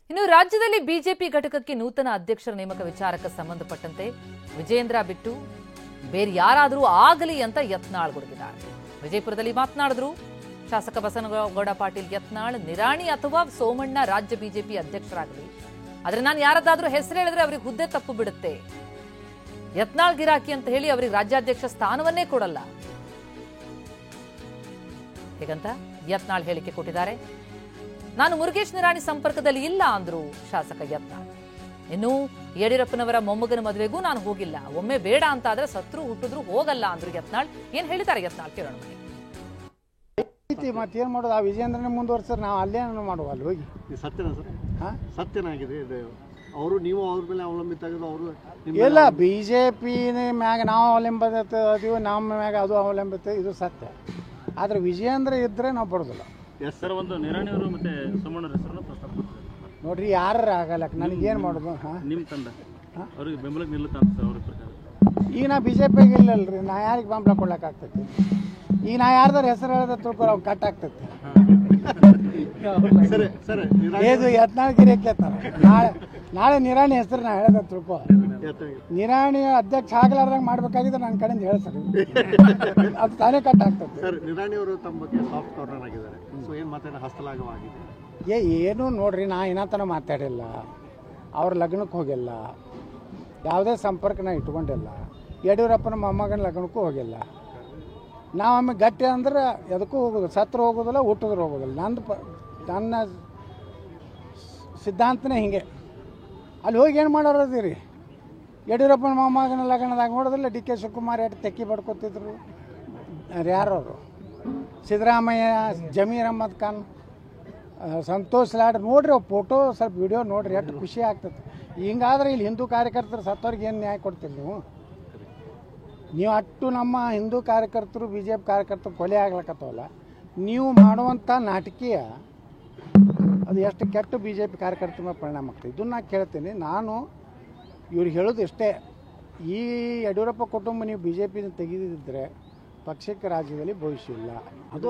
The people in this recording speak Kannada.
ಇನ್ನು ರಾಜ್ಯದಲ್ಲಿ ಬಿಜೆಪಿ ಘಟಕಕ್ಕೆ ನೂತನ ಅಧ್ಯಕ್ಷರ ನೇಮಕ ವಿಚಾರಕ್ಕೆ ಸಂಬಂಧಪಟ್ಟಂತೆ ವಿಜೇಂದ್ರ ಬಿಟ್ಟು ಬೇರೆ ಯಾರಾದರೂ ಆಗಲಿ ಅಂತ ಯತ್ನಾಳ್ ಗುಡುಗಿದ್ದಾರೆ. ವಿಜಯಪುರದಲ್ಲಿ ಮಾತನಾಡಿದ್ರು ಶಾಸಕ ಬಸನಗೌಡ ಪಾಟೀಲ್ ಯತ್ನಾಳ್ ನಿರಾಣಿ ಅಥವಾ ಸೋಮಣ್ಣ ರಾಜ್ಯ ಬಿಜೆಪಿ ಅಧ್ಯಕ್ಷರಾಗಲಿ, ಆದ್ರೆ ನಾನು ಯಾರದಾದ್ರೂ ಹೆಸರು ಹೇಳಿದ್ರೆ ಅವರಿಗೆ ಹುದ್ದೆ ತಪ್ಪು ಬಿಡುತ್ತೆ. ಯತ್ನಾಳ್ ಗಿರಾಕಿ ಅಂತ ಹೇಳಿ ಅವರಿಗೆ ರಾಜ್ಯಾಧ್ಯಕ್ಷ ಸ್ಥಾನವನ್ನೇ ಕೊಡಲ್ಲ ಹೇಗಂತ ಯತ್ನಾಳ್ ಹೇಳಿಕೆ ಕೊಟ್ಟಿದ್ದಾರೆ. ನಾನು ಮುರುಗೇಶ್ ನಿರಾಣಿ ಸಂಪರ್ಕದಲ್ಲಿ ಇಲ್ಲ ಅಂದ್ರು ಶಾಸಕ ಯತ್ನಾಳ್. ಇನ್ನು ಯಡಿಯೂರಪ್ಪನವರ ಮೊಮ್ಮಗನ ಮದುವೆಗೂ ನಾನು ಹೋಗಿಲ್ಲ, ಒಮ್ಮೆ ಬೇಡ ಅಂತ ಆದ್ರೆ ಸತ್ರು ಹುಟ್ಟಿದ್ರು ಹೋಗಲ್ಲ ಅಂದ್ರು ಯತ್ನಾಳ್. ಏನ್ ಹೇಳಿದ್ದಾರೆ ಯತ್ನಾಳ್ ಕೇಳೋಣ. ಮತ್ತೇನ್ ಮಾಡೋದು, ಆ ವಿಜೇಂದ್ರನೇ ಮುಂದುವರ್ಸರ್, ನಾವು ಅಲ್ಲೇ ಮಾಡುವ ಅಲ್ಲಿ ಹೋಗಿ. ಸತ್ಯನಾ ಸರ್? ಸತ್ಯನಾಗಿದೆ ಅವರು, ನೀವು ಅವ್ರ ಮೇಲೆ ಅವಲಂಬಿತ ಆಗಿದ್ದು ಅವರು ಇಲ್ಲ. ಬಿಜೆಪಿ ಮ್ಯಾಗ ನಾವು ಅವಲಂಬಿತ ಅದೀವಿ, ನಮ್ಮ ಮ್ಯಾಗ ಅದು ಅವಲಂಬಿತ, ಇದು ಸತ್ಯ. ಆದ್ರೆ ವಿಜೇಂದ್ರ ಇದ್ರೆ ನಾವು ಬರೋದಿಲ್ಲ. ಸರ್, ಒಂದು ನಿರಾಣಿ ಅವರು ಮತ್ತೆ ಸೋಮಣ್ಣ ಹೆಸರನ್ನು ಪ್ರಸ್ತಾಪ ನೋಡ್ರಿ, ಯಾರು ಆಗಲ್ಲ, ನನಗೇನು ಮಾಡೋದು? ನಿಮ್ಮ ತಂಡ ಅವ್ರಿಗೆ ಬೆಂಬಲಕ್ಕೆ ನಿಲ್ಲುತ್ತ ಅಂತ ಅವ್ರ ಪ್ರಕಾರ. ಈಗ ನಾ ಬಿಜೆಪಿಗೆ ಇಲ್ಲಲ್ರಿ, ನಾ ಯಾರಿಗೆ ಬೆಂಬಲ ಕೊಡ್ಲಕ್ಕಾಗ್ತೈತಿ? ಈಗ ನಾ ಯಾರ್ದಾರ ಹೆಸರು ಹೇಳಿದ್ರೆ ತಿಳ್ಕೊರ ಅವ್ನು ಕಟ್ ಆಗ್ತೈತಿ. ಇದು ಯತ್ನಾಳ್ಗಿರಿ ಕೇಳ್ತಾರೆ. ನಾಳೆ ನಿರಾಣಿ ಹೆಸರು ನಾ ಹೇಳ್ದ ತಿಳ್ಕೊ. ನಿರಾಣಿ ಅಧ್ಯಕ್ಷ ಆಗ್ಲಾರ್ದಂಗೆ ಮಾಡ್ಬೇಕಾಗಿದ್ರೆ ನನ್ನ ಕಡೆಯಿಂದ ಹೇಳ್ತಾರೆ, ಅದು ತಾನೇ ಕಟ್ ಆಗ್ತದೆ. ಸರ್, ನಿರಾಣಿ ಅವರು ತಮ್ಮ ಬಗ್ಗೆ ಸಾಫ್ಟ್ ಕಾರ್ನರ್ ಆಗಿದ್ದಾರೆ. ಸೊ ಏನು ಮಾತಾಡ ಹಸ್ತಲಾಘವಾಗಿದೆ? ಏನು ನೋಡ್ರಿ, ನಾ ಏನತನ ಮಾತಾಡಿಲ್ಲ, ಅವ್ರ ಲಗ್ನಕ್ಕೆ ಹೋಗಿಲ್ಲ, ಯಾವುದೇ ಸಂಪರ್ಕ ನಾ ಇಟ್ಕೊಂಡಿಲ್ಲ. ಯಡಿಯೂರಪ್ಪನ ಮೊಮ್ಮಗನ ಲಗ್ನಕ್ಕೂ ಹೋಗಿಲ್ಲ. ನಾವು ಆಮೇಲೆ ಗಟ್ಟಿ ಅಂದ್ರೆ ಎದಕ್ಕೂ ಹೋಗೋದು, ಸತ್ರ ಹೋಗೋದಿಲ್ಲ, ಹುಟ್ಟಿದ್ರು ಹೋಗೋದಿಲ್ಲ. ನನ್ನ ಸಿದ್ಧಾಂತನೇ ಹಿಂಗೆ. ಅಲ್ಲಿ ಹೋಗಿ ಏನು ಮಾಡೋರದಿರಿ? ಯಡಿಯೂರಪ್ಪನ ಮೊಮ್ಮಗನ ಲಗ್ನದಾಗ ನೋಡೋದಿಲ್ಲ, ಡಿ ಕೆ ಶಿವಕುಮಾರ್ ಎಷ್ಟು ತೆಕ್ಕಿ ಬಡ್ಕೊತಿದ್ರು, ಯಾರವರು, ಸಿದ್ದರಾಮಯ್ಯ, ಜಮೀರ್ ಅಹ್ಮದ್ ಖಾನ್, ಸಂತೋಷ್ ಲಾಡ್ ನೋಡ್ರಿ, ಫೋಟೋ ಸ್ವಲ್ಪ ವಿಡಿಯೋ ನೋಡ್ರಿ, ಎಷ್ಟು ಖುಷಿ ಆಗ್ತದೆ. ಹಿಂಗಾದ್ರೆ ಇಲ್ಲಿ ಹಿಂದೂ ಕಾರ್ಯಕರ್ತರು ಸತ್ತವ್ರಿಗೆ ಏನು ನ್ಯಾಯ ಕೊಡ್ತೀರಿ ನೀವು ಅಟ್ಟು ನಮ್ಮ ಹಿಂದೂ ಕಾರ್ಯಕರ್ತರು, ಬಿ ಜೆ ಪಿ ಕಾರ್ಯಕರ್ತರು ಕೊಲೆ ಆಗ್ಲಕ್ಕತ್ತವಲ್ಲ, ನೀವು ಮಾಡುವಂಥ ನಾಟಕೀಯ ಅದು ಎಷ್ಟು ಕೆಟ್ಟ ಬಿ ಜೆ ಪಿ ಕಾರ್ಯಕರ್ತರ ಮೇಲೆ ಪರಿಣಾಮ ಆಗ್ತದೆ. ಇದನ್ನು ನಾನು ಕೇಳ್ತೀನಿ. ನಾನು ಇವ್ರಿಗೆ ಹೇಳೋದು ಇಷ್ಟೇ, ಈ ಯಡಿಯೂರಪ್ಪ ಕುಟುಂಬ ನೀವು ಬಿ ಜೆ ಪಿನ ತೆಗೆದಿದ್ದರೆ ಪಕ್ಷಕ್ಕೆ ರಾಜ್ಯದಲ್ಲಿ ಭವಿಷ್ಯ ಇಲ್ಲ. ಅದು